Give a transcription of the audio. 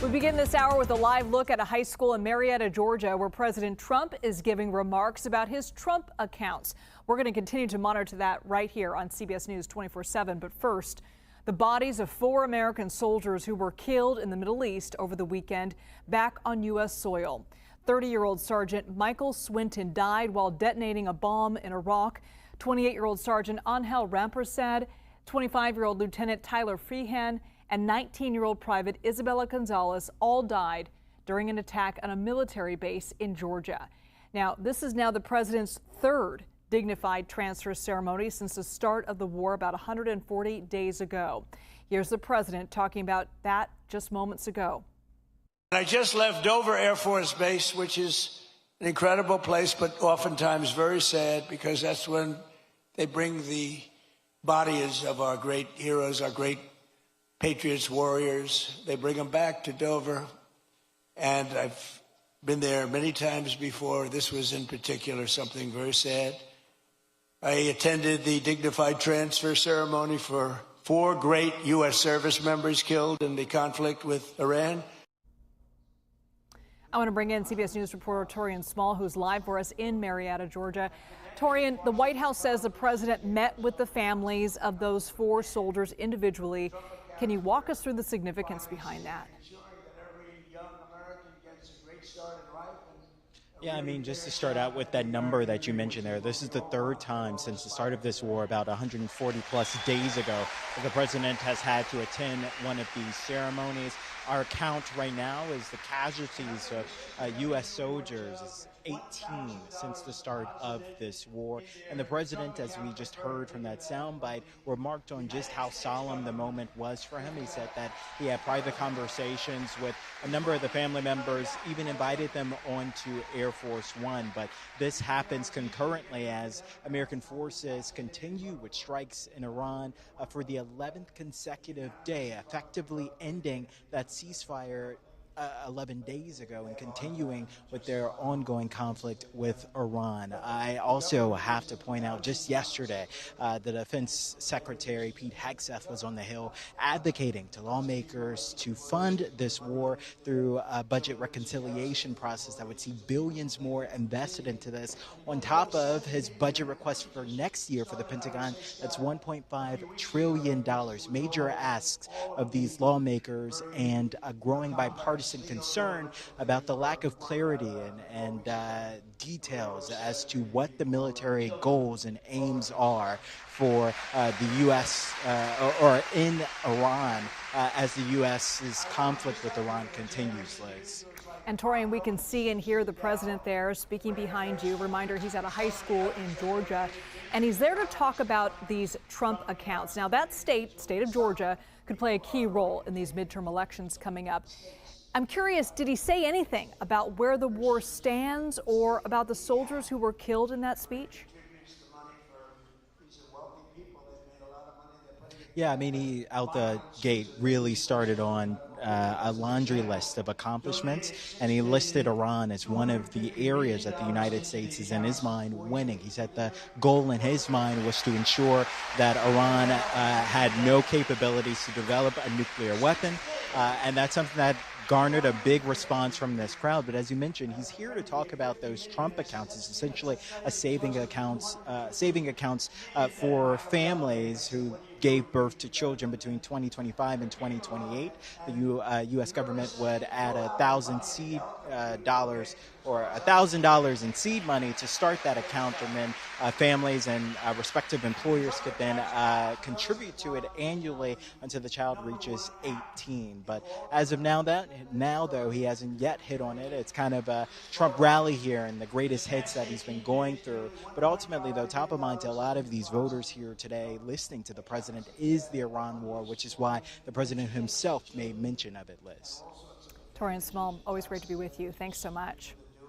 We begin this hour with a live look at a high school in Marietta, Georgia, where President Trump is giving remarks about his Trump accounts. We're going to continue to monitor that right here on CBS News 24/7. But first, the bodies of 4 American soldiers who were killed in the Middle East over the weekend back on U.S. soil. 30-year-old Sergeant Michael Swinton died while detonating a bomb in Iraq. 28-year-old Sergeant Angel Rampersad, 25-year-old Lieutenant Tyler Freehan, and 19-year-old Private Isabella Gonzalez all died during an attack on a military base in Georgia. Now, this is now the president's 3rd dignified transfer ceremony since the start of the war about 140 days ago. Here's the president talking about that just moments ago. I just left Dover Air Force Base, which is an incredible place, but oftentimes very sad, because that's when they bring the bodies of our great heroes, our great patriots, warriors. They bring them back to Dover, and I've been there many times before. This was in particular something very sad. I attended the dignified transfer ceremony for 4 great U.S. service members killed in the conflict with Iran. I want to bring in CBS News reporter Taurean Small, who's live for us in Marietta, Georgia. Taurean, the White House says the president met with the families of those 4 soldiers individually. Can you walk us through the significance behind that? Yeah, I mean, just to start out with that number that you mentioned there, this is the 3rd time since the start of this war, about 140 plus days ago, that the president has had to attend one of these ceremonies. Our count right now is the casualties of U.S. soldiers is 18 since the start of this war. And the president, as we just heard from that soundbite, remarked on just how solemn the moment was for him. He said that he had private conversations with a number of the family members, even invited them onto Air Force One. But this happens concurrently as American forces continue with strikes in Iran for the 11th consecutive day, effectively ending that ceasefire 11 days ago and continuing with their ongoing conflict with Iran. I also have to point out, just yesterday, the Defense Secretary Pete Hegseth was on the Hill advocating to lawmakers to fund this war through a budget reconciliation process that would see billions more invested into this, on top of his budget request for next year for the Pentagon. That's $1.5 trillion. Major asks of these lawmakers, and a growing bipartisan concern about the lack of clarity and details as to what the military goals and aims are for the U.S. or in Iran as the U.S.'s conflict with Iran continues, Liz. And Taurean, we can see and hear the president there speaking behind you. Reminder, he's at a high school in Georgia, and he's there to talk about these Trump accounts. Now, that state of Georgia, could play a key role in these midterm elections coming up. I'm curious, did he say anything about where the war stands or about the soldiers who were killed in that speech? Yeah, I mean, he out the gate really started on a laundry list of accomplishments, and he listed Iran as one of the areas that the United States is, in his mind, winning. He said the goal in his mind was to ensure that Iran had no capabilities to develop a nuclear weapon, and that's something that garnered a big response from this crowd. But as you mentioned, he's here to talk about those Trump accounts. It's essentially a saving accounts for families who gave birth to children between 2025 and 2028. The U.S. government would add $1,000 in seed money to start that account, and then families and respective employers could then contribute to it annually until the child reaches 18. But as of now, though, he hasn't yet hit on it. It's kind of a Trump rally here and the greatest hits that he's been going through. But ultimately, though, top of mind to a lot of these voters here today listening to the president is the Iran war, which is why the president himself made mention of it, Liz. Taurean Small, always great to be with you. Thanks so much.